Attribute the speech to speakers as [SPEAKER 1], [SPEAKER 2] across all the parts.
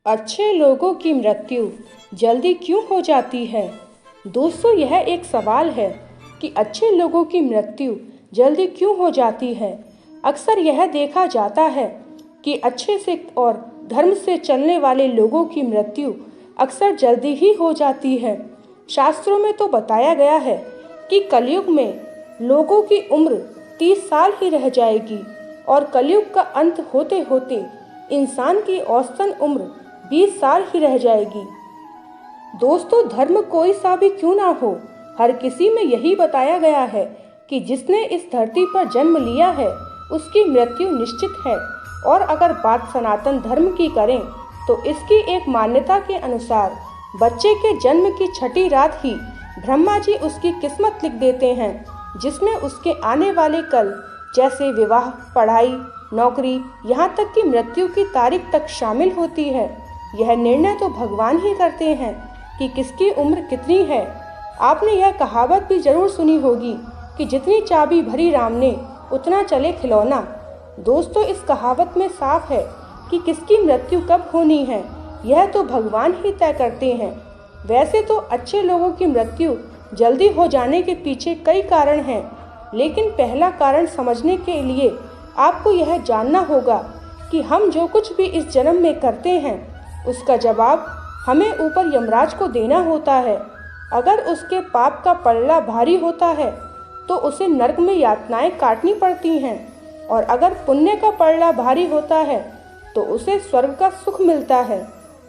[SPEAKER 1] अच्छे लोगों की मृत्यु जल्दी क्यों हो जाती है? दोस्तों, यह एक सवाल है कि अच्छे लोगों की मृत्यु जल्दी क्यों हो जाती है। अक्सर यह देखा जाता है कि अच्छे से और धर्म से चलने वाले लोगों की मृत्यु अक्सर जल्दी ही हो जाती है। शास्त्रों में तो बताया गया है कि कलयुग में लोगों की उम्र 30 साल ही रह जाएगी और कलयुग का अंत होते होते इंसान की औसतन उम्र 20 साल ही रह जाएगी। दोस्तों, धर्म कोई सा भी क्यों ना हो, हर किसी में यही बताया गया है कि जिसने इस धरती पर जन्म लिया है उसकी मृत्यु निश्चित है। और अगर बात सनातन धर्म की करें तो इसकी एक मान्यता के अनुसार बच्चे के जन्म की छठी रात ही ब्रह्मा जी उसकी किस्मत लिख देते हैं, जिसमें उसके आने वाले कल जैसे विवाह, पढ़ाई, नौकरी, यहाँ तक कि मृत्यु की तारीख तक शामिल होती है। यह निर्णय तो भगवान ही करते हैं कि किसकी उम्र कितनी है। आपने यह कहावत भी जरूर सुनी होगी कि जितनी चाबी भरी राम ने उतना चले खिलौना। दोस्तों, इस कहावत में साफ है कि किसकी मृत्यु कब होनी है यह तो भगवान ही तय करते हैं। वैसे तो अच्छे लोगों की मृत्यु जल्दी हो जाने के पीछे कई कारण हैं, लेकिन पहला कारण समझने के लिए आपको यह जानना होगा कि हम जो कुछ भी इस जन्म में करते हैं उसका जवाब हमें ऊपर यमराज को देना होता है। अगर उसके पाप का पल्ला भारी होता है तो उसे नरक में यातनाएं काटनी पड़ती हैं, और अगर पुण्य का पल्ला भारी होता है तो उसे स्वर्ग का सुख मिलता है।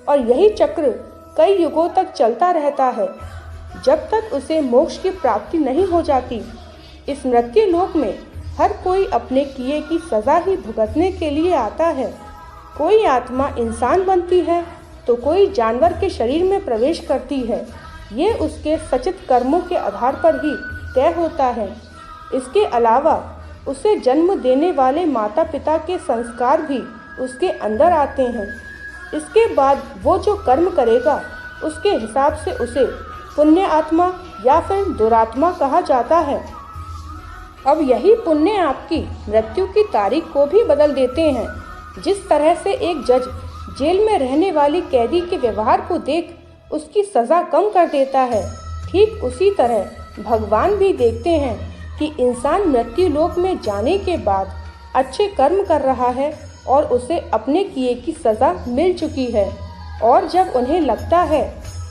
[SPEAKER 1] और यही चक्र कई युगों तक चलता रहता है जब तक उसे मोक्ष की प्राप्ति नहीं हो जाती। इस मृत्यु लोक में हर कोई अपने किए की सजा ही भुगतने के लिए आता है। कोई आत्मा इंसान बनती है तो कोई जानवर के शरीर में प्रवेश करती है। ये उसके सचित कर्मों के आधार पर ही तय होता है। इसके अलावा उसे जन्म देने वाले माता पिता के संस्कार भी उसके अंदर आते हैं। इसके बाद वो जो कर्म करेगा उसके हिसाब से उसे पुण्य आत्मा या फिर दुरात्मा कहा जाता है। अब यही पुण्य आपकी मृत्यु की तारीख को भी बदल देते हैं। जिस तरह से एक जज जेल में रहने वाली कैदी के व्यवहार को देख उसकी सजा कम कर देता है, ठीक उसी तरह भगवान भी देखते हैं कि इंसान मृत्यु लोक में जाने के बाद अच्छे कर्म कर रहा है और उसे अपने किए की सजा मिल चुकी है। और जब उन्हें लगता है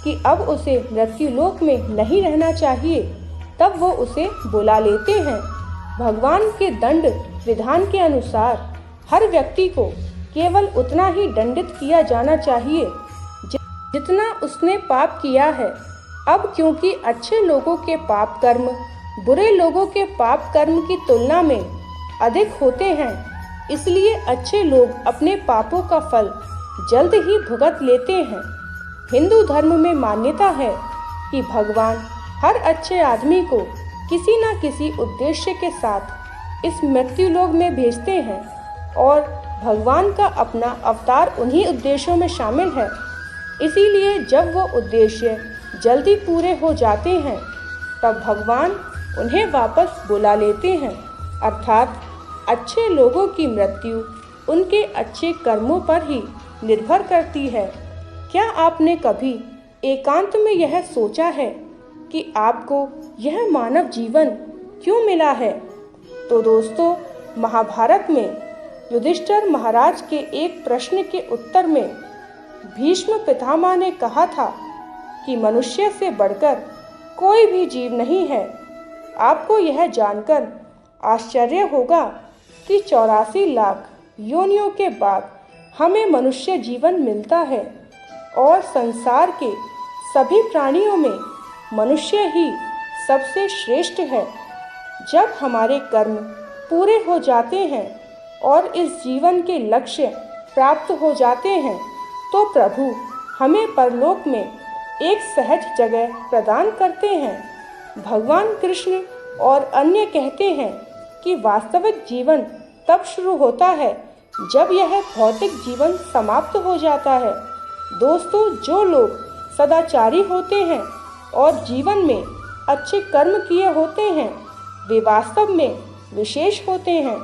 [SPEAKER 1] कि अब उसे मृत्यु लोक में नहीं रहना चाहिए, तब वो उसे बुला लेते हैं। भगवान के दंड विधान के अनुसार हर व्यक्ति को केवल उतना ही दंडित किया जाना चाहिए जितना उसने पाप किया है। अब क्योंकि अच्छे लोगों के पाप कर्म बुरे लोगों के पाप कर्म की तुलना में अधिक होते हैं, इसलिए अच्छे लोग अपने पापों का फल जल्द ही भुगत लेते हैं। हिंदू धर्म में मान्यता है कि भगवान हर अच्छे आदमी को किसी न किसी उद्देश्य के साथ इस मृत्यु लोक में भेजते हैं, और भगवान का अपना अवतार उन्हीं उद्देश्यों में शामिल है। इसीलिए जब वो उद्देश्य जल्दी पूरे हो जाते हैं तब भगवान उन्हें वापस बुला लेते हैं। अर्थात अच्छे लोगों की मृत्यु उनके अच्छे कर्मों पर ही निर्भर करती है। क्या आपने कभी एकांत में यह सोचा है कि आपको यह मानव जीवन क्यों मिला है? तो दोस्तों, महाभारत में युधिष्ठिर महाराज के एक प्रश्न के उत्तर में भीष्म पितामह ने कहा था कि मनुष्य से बढ़कर कोई भी जीव नहीं है। आपको यह जानकर आश्चर्य होगा कि 84 लाख योनियों के बाद हमें मनुष्य जीवन मिलता है, और संसार के सभी प्राणियों में मनुष्य ही सबसे श्रेष्ठ है। जब हमारे कर्म पूरे हो जाते हैं और इस जीवन के लक्ष्य प्राप्त हो जाते हैं तो प्रभु हमें परलोक में एक सहज जगह प्रदान करते हैं। भगवान कृष्ण और अन्य कहते हैं कि वास्तविक जीवन तब शुरू होता है जब यह भौतिक जीवन समाप्त हो जाता है। दोस्तों, जो लोग सदाचारी होते हैं और जीवन में अच्छे कर्म किए होते हैं वे वास्तव में विशेष होते हैं।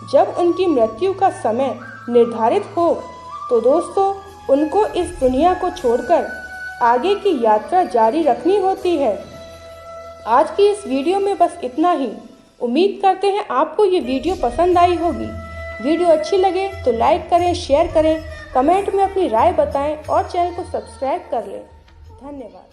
[SPEAKER 1] जब उनकी मृत्यु का समय निर्धारित हो तो दोस्तों उनको इस दुनिया को छोड़कर आगे की यात्रा जारी रखनी होती है। आज की इस वीडियो में बस इतना ही। उम्मीद करते हैं आपको ये वीडियो पसंद आई होगी। वीडियो अच्छी लगे तो लाइक करें, शेयर करें, कमेंट में अपनी राय बताएं और चैनल को सब्सक्राइब कर लें। धन्यवाद।